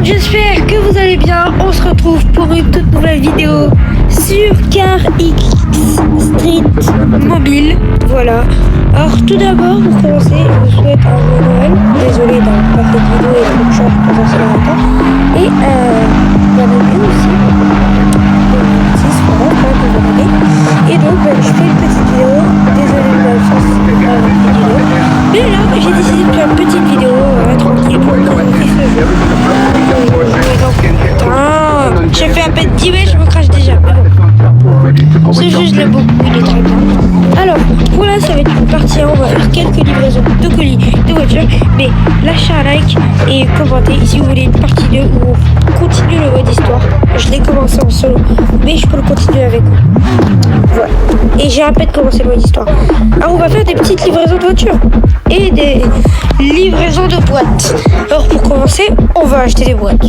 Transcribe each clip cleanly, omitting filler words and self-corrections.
j'espère que vous allez bien. On se retrouve pour une toute nouvelle vidéo sur Car X Street Mobile. Voilà. Alors tout d'abord, pour commencer, je vous souhaite un bon Noël. Désolé d'avoir pas fait de vidéo et trop de chance pendant ce longtemps. Et bonne année aussi. 2026, voilà, pas de bonne année. Et donc, je fais une petite vidéo. Désolé de l'absence de la vidéo. Mais là, j'ai décidé de faire une petite vidéo tranquille pour présenter ce jeu. J'ai fait à peine 10 mètres, je me crache déjà. Mais bon. Ce jeu, je l'aime beaucoup, il est très bien. Alors, pour là, ça va être une partie 1. On va faire quelques livraisons de colis, de voitures. Mais lâchez un like et commentez si vous voulez une partie 2 où on continue le mode histoire. Je l'ai commencé en solo, mais je peux le continuer avec vous. Voilà. Et j'ai à peine commencé le mode histoire. Alors, on va faire des petites livraisons de voitures et des livraisons de boîtes. Alors, pour commencer, on va acheter des boîtes.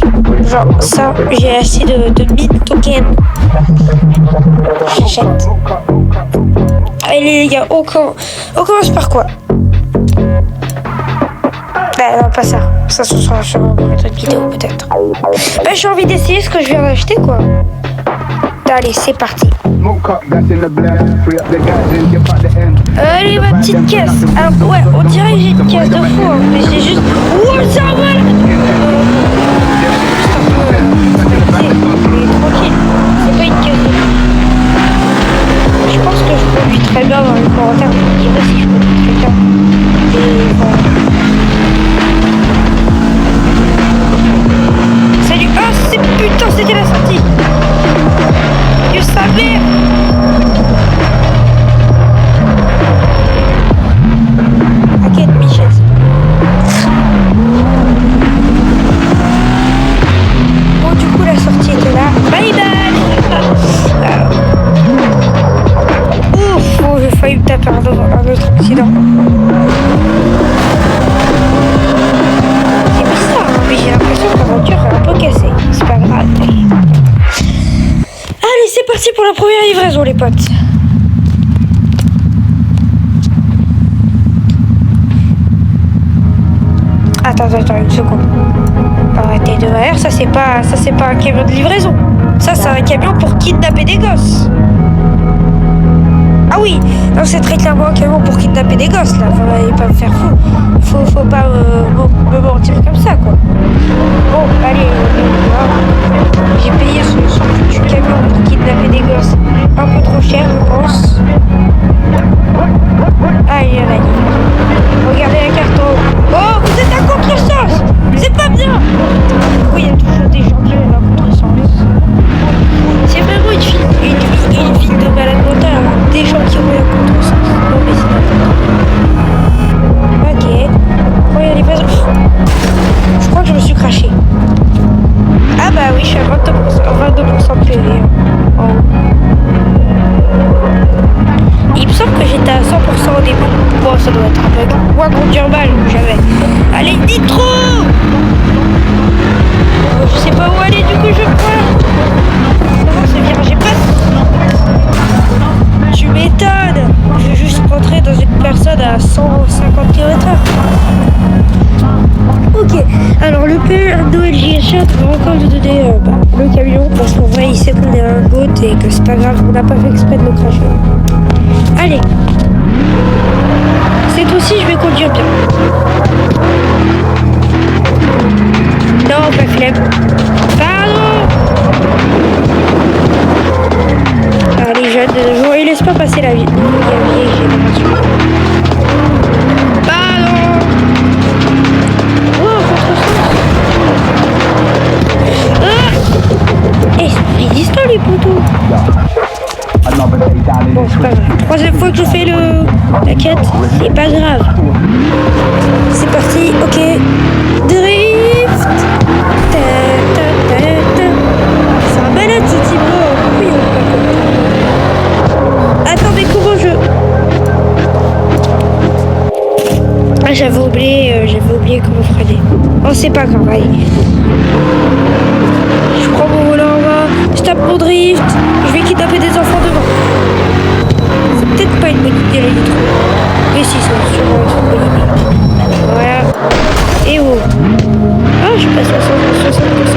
Genre, ça, j'ai assez de 1000 tokens. J'achète. Allez les gars, on commence par quoi? Non, pas ça. Ça, ce sera sur une autre vidéo peut-être. J'ai envie d'essayer ce que je viens d'acheter quoi. Allez, c'est parti. Allez, ma petite caisse. Alors, ouais, on dirait que j'ai une caisse de fou, hein, mais j'ai juste... Oh, ça va là. Tranquille, c'est pas une caisse de fou. Je pense que je conduis très bien dans les commentaires. Je dirais si je conduis très bien. Et voilà. Salut. Ah, c'est putain, c'était la sortie. Je savais. T'inquiète, Michel. Bon, du coup, la sortie était là. Bye bye. Ouf, oh, j'ai failli me taper un autre accident. C'est bizarre, hein, mais j'ai l'impression que la voiture est un peu cassée. C'est pas grave. Allez, c'est parti pour la première livraison, les potes. Attends, une seconde. Arrêtez de rire, ça c'est pas un camion de livraison. Ça c'est un camion pour kidnapper des gosses. Ah oui, non, c'est très clairement un camion pour kidnapper des gosses là. Faut pas me faire fou. Faut pas me mentir comme ça quoi. Bon, allez, j'ai payé ce foutu camion pour kidnapper des gosses un peu trop cher, je pense. Allez, regardez la carte en haut. Oh, vous êtes à contresens. C'est pas bien. Oui, il y a toujours des gens qui vont à contresens. C'est vraiment une ville de malade mental, hein. Des gens qui roulent à contresens. Non mais c'est n'importe quoi. Ok. Oh, il y a les passes. Je crois que je me suis craché. Ah bah oui, je suis à 22% de PV. En haut. Il me semble que j'étais à 100% au début. Bon, ça doit être un bug. Moi, conduire mal, jamais. Allez, nitro! Je sais pas où aller, du coup, je prends. Non, c'est bien, j'ai pas. Tu m'étonnes! Je vais juste rentrer dans une personne à 150 km/h. Ok, alors le père Noël J.H. va encore nous donner le camion parce qu'en vrai il sait qu'on est un goat et que c'est pas grave, on n'a pas fait exprès de le cracher. Allez, cette fois-ci je vais conduire bien. Non, pas flemme. Pardon. Allez jeunes, je ne laisse pas passer la vie. La vieille génération. Pardon. Eh, c'est résistant les poteaux. Bon, c'est pas grave. Troisième fois que je fais la quête, c'est pas grave. C'est parti, ok. Drift. C'est un malade ce type. Oui, attends, mais comment je... Ah, j'avais oublié comment freiner. Oh, c'est pas grave, allez. Je prends mon volant en main, je tape mon drift, je vais kidnapper des enfants devant. C'est peut-être pas une bonne idée là, il est trop. Mais si, c'est sûrement une bonne idée. Voilà. Et oh. Ah, je passe 60%.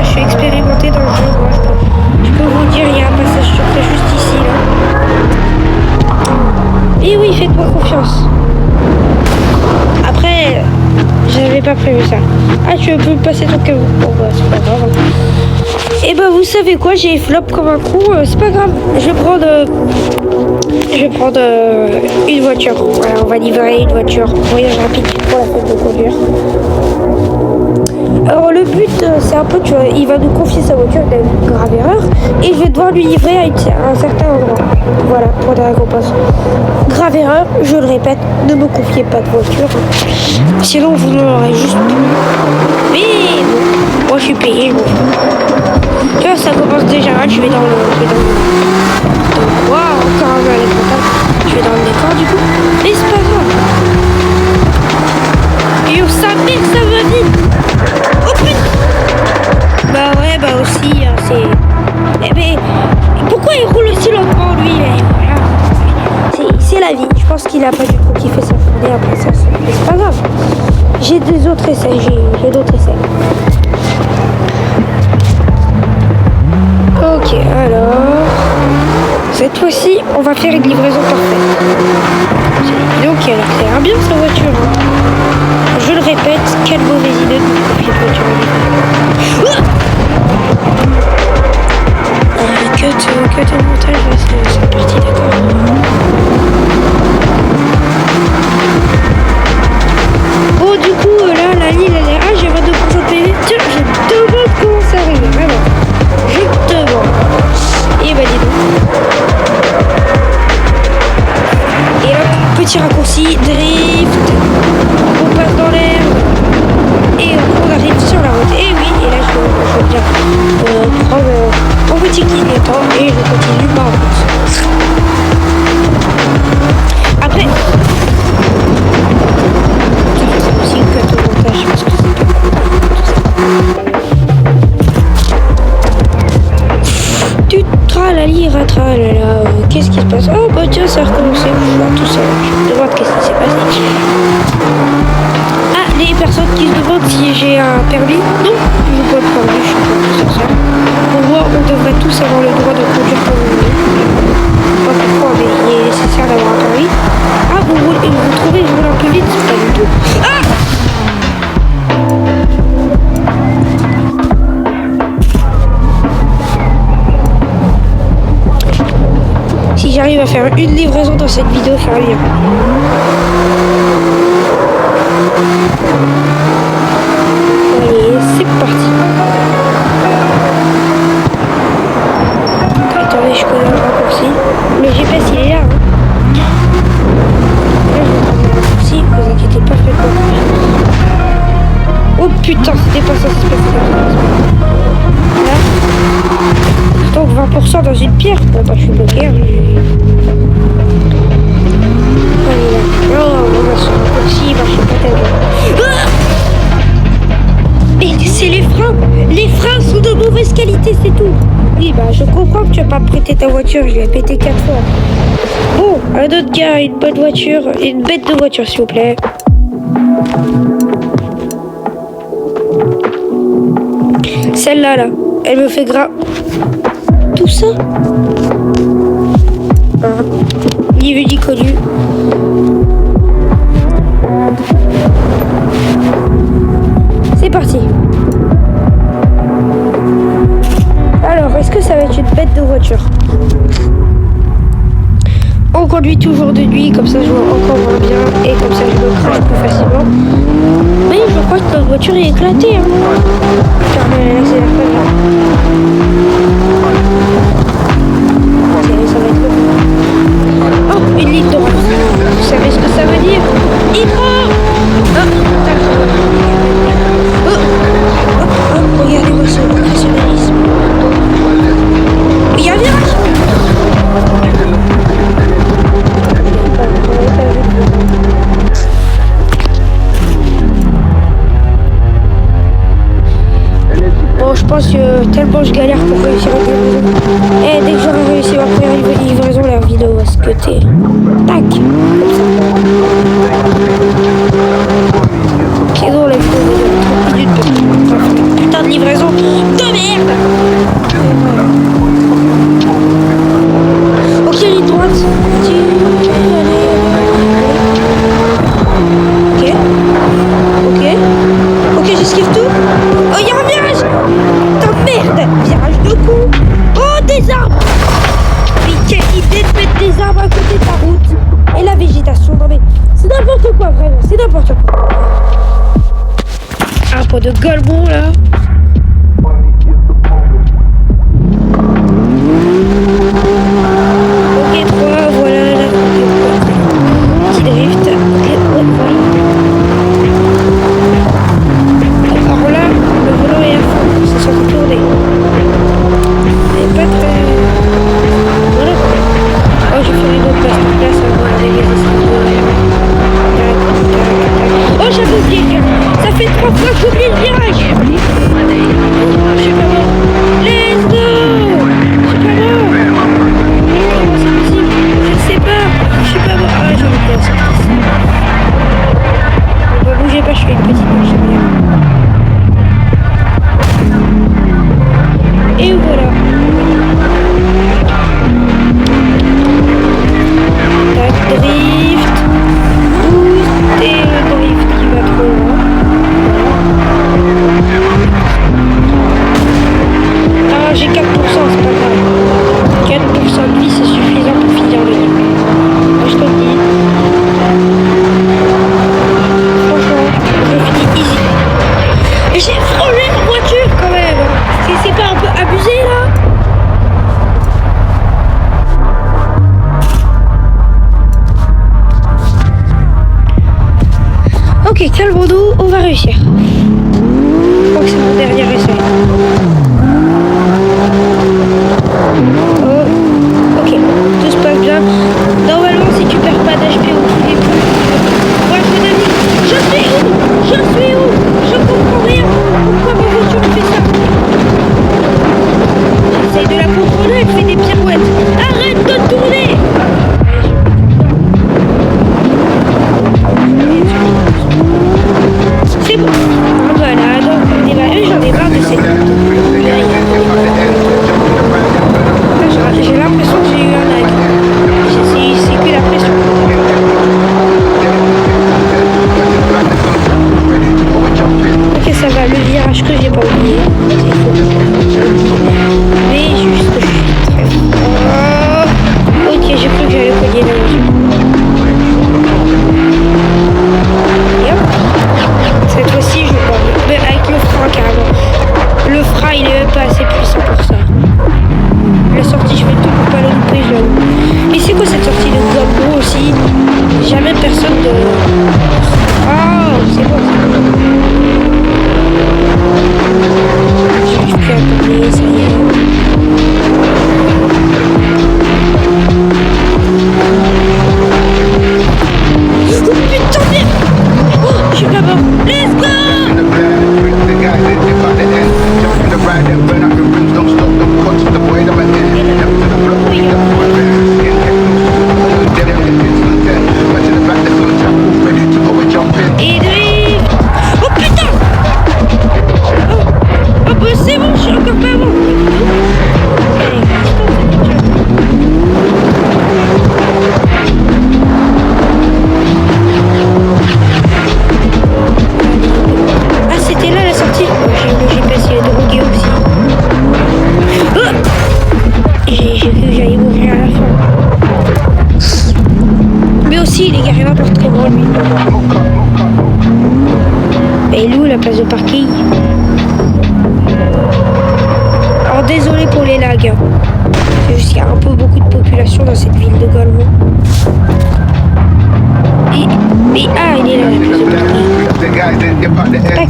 je suis expérimenté dans le jeu. Moi, je peux vous dire, il y a un passage secret juste ici, là. Et oui, faites-moi confiance. Après, j'avais pas prévu ça. Ah, tu peux passer ton câble. Bon, bah, c'est pas grave. Et bah, vous savez quoi, j'ai flop comme un coup. C'est pas grave. Je vais prendre une voiture. Voilà, on va livrer une voiture. Voyage rapide pour la fête de conduire. Alors le but, c'est un peu, tu vois, il va nous confier sa voiture, il a une grave erreur, et je vais devoir lui livrer à un certain endroit. Voilà, pour la récompense. Grave erreur, je le répète, ne me confiez pas de voiture, sinon vous n'en aurez juste plus. Mais bon, moi je suis payé, bon. Tu vois, ça commence déjà mal, je vais dans le... Waouh, encore un avec mon table. Je vais dans le décor du coup, mais c'est pas grave. Yo, sa mère, ça va vite. Oh putain. Bah ouais, bah aussi, hein, c'est... Eh ben, pourquoi il roule aussi lentement, lui? Voilà. C'est la vie. Je pense qu'il a pas du tout kiffé sa journée après ça. Mais c'est pas grave. J'ai des autres essais, j'ai d'autres essais. Ok, alors... Cette fois-ci, on va faire une livraison parfaite. Donc, elle a l'air bien sa voiture. Hein. Je le répète, quelle mauvaise idée de me confier de voiture. Que de montage, c'est parti, d'accord. Bon, du coup, là, la ligne, elle est... Ah, j'ai 22% PV. Tiens, je demande comment ça arrive. Alors, je demande. Et bah, dis donc. Et hop, petit raccourci, drift. On passe dans l'air. Et on arrive sur la route. Et oui, et là, je vais bien prendre mon petit clignotant et je continue ma route. Après, ça fait aussi une cut au montage parce que c'est pas cool. Tu tralali, ratralala, qu'est-ce qui se passe? Oh bah tiens, ça a recommencé, je vois tout ça. Je me demande qu'est-ce qui s'est passé. Ah, les personnes qui se demandent si j'ai un permis, non, je n'ai pas de permis, je suis pas tout sincère. Pour moi, on devrait tous avoir le droit de conduire comme on veut. Pas pourquoi, mais il est nécessaire d'avoir un permis. Ah, vous trouvez, je roule un peu vite, pas du tout. Ah! Si j'arrive à faire une livraison dans cette vidéo, ça va bien. Allez, c'est parti. Attendez, je connais le raccourci. Le GPS, il est là. Hein. Là, je vais prendre le raccourci, vous inquiétez pas, faites-moi. Oh putain, c'était pas ça, c'était pas ça. Là. Donc 20% dans une pierre. Bon bah je suis bloqué. Hein. Allez là. Oh, on va sur un raccourci, bah je sais pas tellement. Ah! Mais c'est les freins. Les freins sont de mauvaise qualité, c'est tout. Oui, bah je comprends que tu vas pas prêter ta voiture, je l'ai pété 4 fois. Bon, un autre gars, une bonne voiture, une bête de voiture s'il vous plaît. Celle-là, là, elle me fait gras. Tout ça hein. Ni vu ni connu. C'est parti. Alors, est-ce que ça va être une bête de voiture? On conduit toujours de nuit, comme ça je vois encore moins bien et comme ça je me crache plus facilement. Mais je crois que notre voiture est éclatée. Hein. Car l'accélère pas bien. Ça va être bon. Oh, une ligne droite. Vous savez ce que ça veut dire? Hydro! Regardez-moi ce professionnalisme. Il y a un virage. Bon, je pense que tellement je galère pour réussir à livraison. Et dès que j'aurai réussi ma première livraison, la vidéo va se cutter. Tac! Comme ça. Sinon, la vidéo va durer 30 minutes parce que putain de livraison de merde! n'importe quoi, vraiment, c'est n'importe quoi. Un pot de Golemont là. Ok, 3, voilà la petit drift. Voilà. Alors là, le volant est à fond, c'est sans tourner. Mais pas très. Voilà. Oh, j'ai fait une autre masterclass avant d'arriver à oh, j'avais oublié. Ça fait 3 fois que j'oublie le virage. Je suis pas bon. Let's go. Je suis pas bon. Comment c'est possible? Je sais pas. Je suis pas bon. Ah, j'ai oublié la sortie. Bon, bougez pas, je fais une petite marche arrière. Et voilà. Tac, drift. Boost et le drift qui va trop loin. Ah, j'ai 4%, c'est pas grave. 4% de vie, c'est suffisant pour finir le game. Moi, je te le dis. Franchement, je finis easy. Et j'ai frôlé la voiture quand même. C'est pas un peu abusé là? Ok, calmons-nous, on va réussir. Je crois que c'est mon dernier essai. Oh, ok, tout se passe bien. Normalement, si tu perds pas d'HP au tout début, ouais, mon ami, je suis où? Je suis où? Je comprends rien. Pourquoi ma voiture fait ça? J'essaye de la contrôler, elle fait des pirouettes. Arrête de tourner! C'est bon. Voilà, donc j'en ai marre de ces... J'ai l'impression que j'ai eu un lag. C'est que la pression. Ok, ça va, le virage que j'ai pas oublié. C'est faux. Mais juste, je suis très fort. Ok, j'ai cru que j'allais cogner la voiture. Et hop. Cette fois-ci, je parle. Mais avec le frein, carrément. Le frein, il est pas assez puissant pour ça. La sortie, je fais tout pour pas le louper, je l'avoue. Et c'est quoi cette sortie de Golemont aussi? Jamais personne de... Oh, c'est bon. J'arrive plus à parler, ça y est. Oh putain, mais... Oh, je suis pas mort. Let's go! Et drift! Oh putain! Oh bah c'est bon, je suis encore pas bon! Ah, c'était là la sortie? Le GPS il est drogué aussi. Oh, j'ai cru que j'allais mourir à la fin. Mais aussi, il est garé n'importe comment lui. Et il est où la place de parking? Alors désolé pour les lags. C'est juste qu'il y a un peu beaucoup de population dans cette ville de Golemont. Et ah, il est là la place de parking. Tac.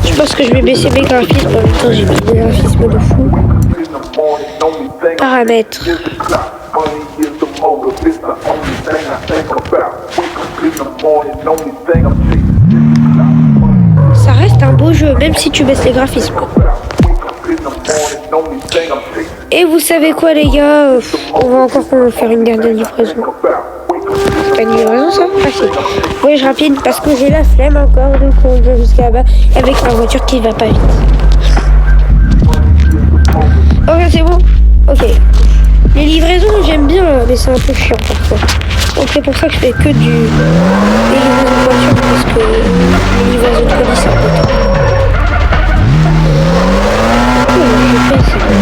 Je pense que je vais baisser mes graphismes. En même temps, j'ai mis des graphismes de fou. Paramètres. Ça reste un beau jeu, même si tu baisses les graphismes. Et vous savez quoi, les gars? On va encore faire une dernière livraison. C'est une livraison, ça? Ah, si. Oui, je rapide parce que j'ai la flemme encore de conduire jusqu'à là-bas avec ma voiture qui va pas vite. Ok, c'est bon? Ok. Les livraisons, j'aime bien, mais c'est un peu chiant parfois. Donc c'est pour ça que je fais que des livraisons de voiture parce que les livraisons de colis, c'est un peu trop. Je fais, c'est bon.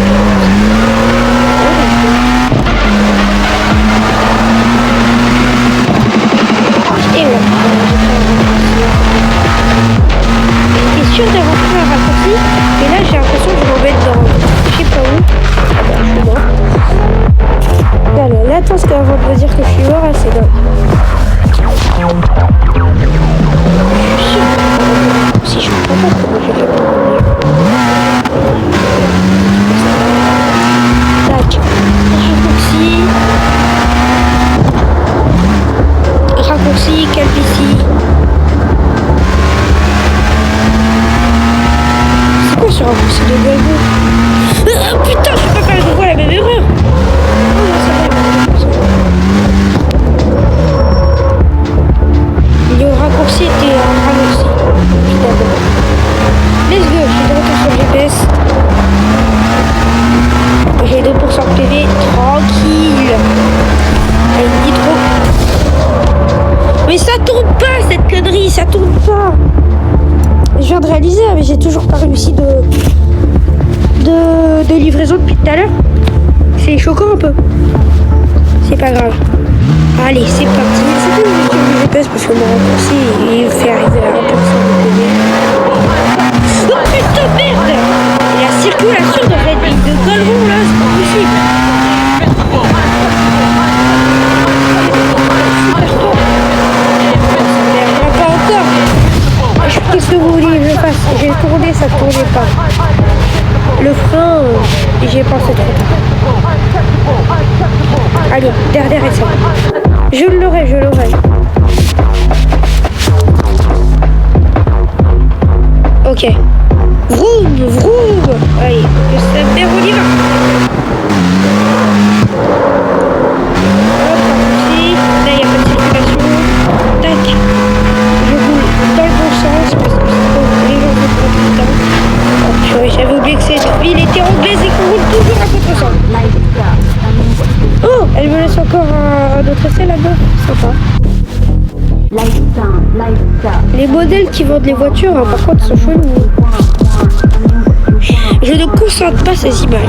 raccourci de Galgo. Putain, je peux pas faire deux fois la même erreur. Oh, non, ça va, le raccourci était un raccourci. Let's go, je suis de retour sur le GPS. J'ai 2% de PV, tranquille. Elle me dit trop. Mais ça tourne pas cette connerie, ça tourne pas. Je viens de réaliser, mais j'ai toujours pas réussi de livraison depuis tout à l'heure. C'est choquant un peu. C'est pas grave. Allez, c'est parti. C'est tout le GPS parce que mon raccourci il fait arriver à 1% de PV. Oh putain merde. Et la circulation dans cette ligne de Galgon là, c'est pas possible. Pas encore. Qu'est-ce que vous voulez que je fasse? J'ai tourné, ça tournait pas. Le frein, j'y ai pensé trop tard. Allez, dernier essai. Je l'aurai, je l'aurai. Ok. Vroom, vroom. Allez, que ça merde, on y va. Hop, ici. Là, il n'y a pas de circulation. Tac. Je roule dans le bon sens parce que sinon, les gens vont prendre tout le temps. Oh, purée, j'avais oublié que cette ville était anglaise et qu'on roule toujours à contre-sens. Oh, elle me laisse encore un autre essai là-bas. Sympa. Les modèles qui vendent les voitures, hein, par contre, sont chelous. Je ne concentre pas ces images.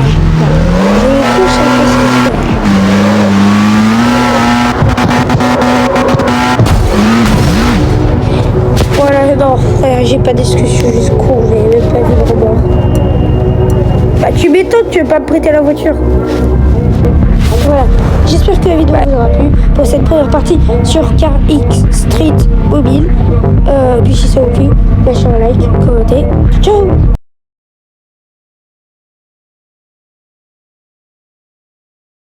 Je ne concentre pas ces images. Voilà, non, frère, j'ai pas d'excuse, je suis juste con, j'ai même pas vu le rebord. Bah, tu m'étonnes, tu veux pas me prêter la voiture. Voilà, j'espère que la vidéo vous aura plu pour cette première partie sur Car X Street Mobile. Puis si ça vous plu, lâchez un like, commentez. Ciao.